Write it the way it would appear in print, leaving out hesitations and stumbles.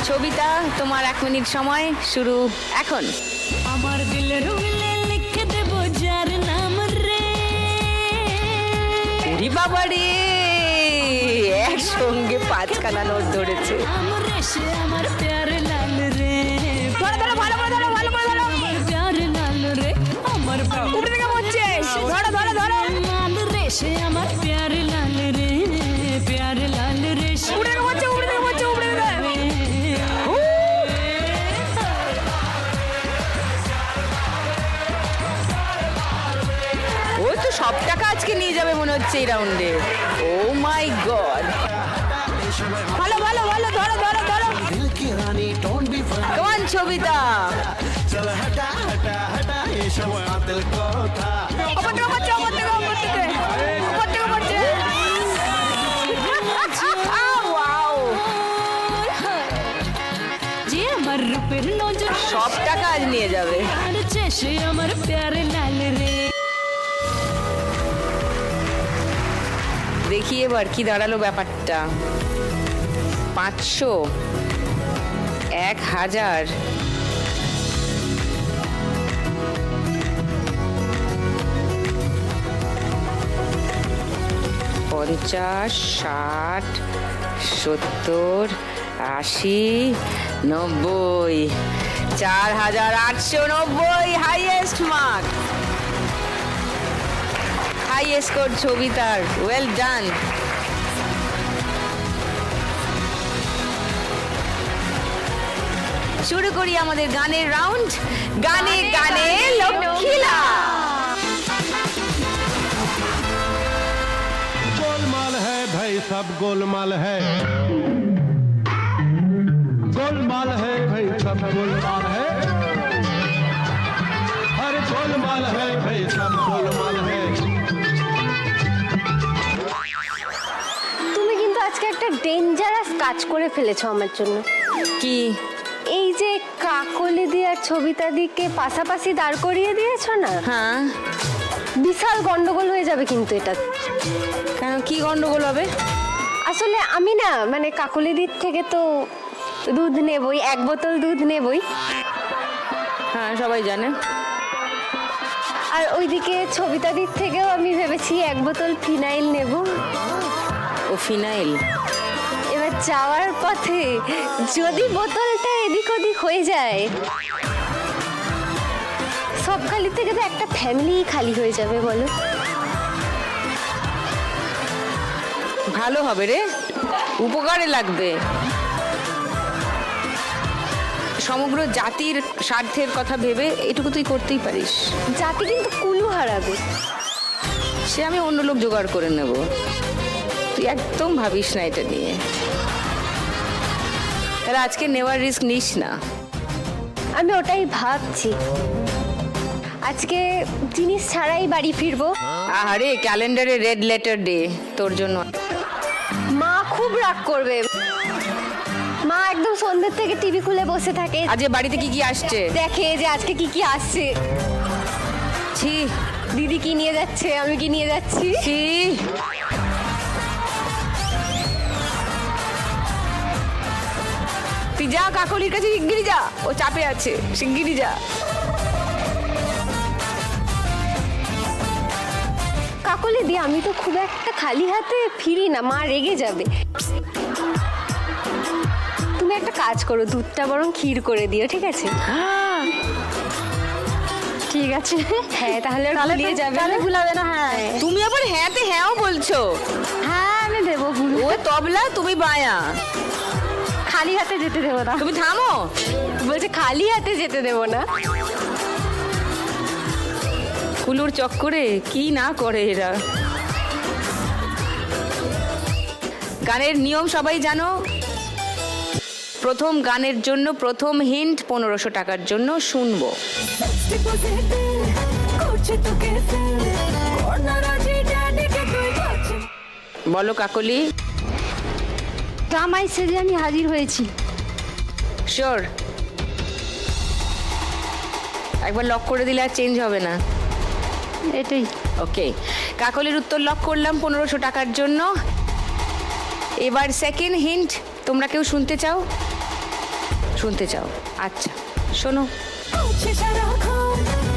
সবিতা, তোমার 1 মিনিট সময় শুরু এখন। আমার দিলের উইলে লিখে দেব যার নাম রে। ওরে বাবা রে, একসঙ্গে 5খানা নোট ধরেছে। আমার সে আমার প্যার লাল রে। ধরো ধরো, ভালো করে ধরো, ভালো করে ধরো। আমার প্যার লাল রে, আমার উপরে থেকে পড়ছে, ধরো ধরো ধরো। লাল রে, সে আমার প্যার লাল রে, প্যার লাল রে। উপরে থেকে পড়ছে, উপরে থেকে পড়ছে, উপরে থেকে। ওই তো সব টাকা আজকে নিয়ে যাবে মনে হচ্ছে এই রাউন্ডে। ও মাই গড, ভালো ভালো ভালো, ধরো ধরো ধরো। কমান সবিতা, ওপর থেকে পড়ছে, ওপর থেকে, ওপর থেকে, ওপর থেকে পড়ছে। Wow! যে আমার রূপের নজর সব টাকা আজ নিয়ে যাবে। আর সে আমার প্যার লাল রে। দেখি এবার কি দাঁড়ালো ব্যাপারটা। 500, 1000, 50, 60, 70, 80, 90, 4890, হাইয়েস্ট মার্ক, হাইয়েস্ট স্কোর সবিতার। Well done. শুরু করি আমাদের গানের রাউন্ড। গানে গানে লক্ষ্মীলা। गोलमाल है भाई, सब गोलमाल है, गोलमाल है भाई, सब गोलमाल है, हर गोलमाल है भाई, सब गोलमाल है। তুমি কিন্তু আজকে একটা ডেঞ্জারাস কাজ করে ফেলেছো আমার জন্য। কি? এই যে কাকলি দি আর ছবিতা দিকে পাশাপাশি দাঁড় করিয়ে দিয়েছো না, হ্যাঁ, বিশাল গন্ডগোল হয়ে যাবে কিন্তু এটা। কেন, কি গন্ডগোল হবে? আসলে আমি না, মানে কাকলি দির থেকে তো দুধ নেবই, 1 বোতল দুধ নেবই, হ্যাঁ সবাই জানে। আর ওইদিকে ছবিতা দির থেকেও আমি ভেবেছি 1 বোতল ফিনাইল নেব। ও ফিনাইল। এবার যাওয়ার পথে যদি বোতলটা এদিক ওদিক হয়ে যায়, সব খালি থেকে তো একটা ফ্যামিলি খালি হয়ে যাবে, বলো? ভালো হবে রে, উপকারে লাগবে। সমগ্র জাতির স্বার্থের কথা ভেবে এটুকু তুই করতেই পারিস। জাতি কিন্তু কুলু হারাবে। সে আমি অন্য লোক জোগাড় করে নেব, তুই একদম ভাবিস না এটা নিয়ে। তাহলে আজকে নেওয়ার রিস্ক নিস না। আমি ওটাই ভাবছি, আজকে জিনিস ছাড়াই বাড়ি ফিরবো। আরে ক্যালেন্ডারে রেড লেটার ডে তোর জন্য। মা খুব রাগ করবে। মা একদম সন্ধ্যের থেকে টিভি খুলে বসে থাকে, আজ বাড়িতে কি কি আসছে দেখে যে আজকে কি কি আসছে। ছি দিদি কি নিয়ে যাচ্ছে, আমি কি নিয়ে যাচ্ছি। ছি, তুই যা কাকলির কাছে, শিগগিরি যা, ও চাপে আছে, শিগগিরি যা। কাকলি দি, আমি তো খুব একটা খালি হাতে ফিরি না, মা রেগে যাবে। তুমি একটা কাজ করো, দুধটা বরং ক্ষীর করে দিও, ঠিক আছে? ঠিক আছে, হ্যাঁ, তাহলে ভুলিয়ে যাবে, তাহলে ভুলাবে না। হ্যাঁ, তুমি আবার হ্যাঁতে হ্যাঁও বলছো। হ্যাঁ আমি দেবো, ও তবলা, তুমি বায়া, খালি হাতে যেতে দেবো না। তুমি থামো। বলছে খালি হাতে যেতে দেবো না। কুলুর চক্করে কি না করে এরা। গানের নিয়ম সবাই জানো। প্রথম গানের জন্য প্রথম হিন্ট 1500 টাকার জন্য শুনবো। বলো কাকলি। জামাই সেজে আমি হাজির হয়েছি। শিওর? একবার লক করে দিলে আর চেঞ্জ হবে না। এটাই। ওকে, কাকলির উত্তর লক করলাম 1500 টাকার জন্য। এবার সেকেন্ড হিন্ট, তোমরা কেউ শুনতে চাও? শুনতে চাও? আচ্ছা শোনো। আছে সারাক্ষণ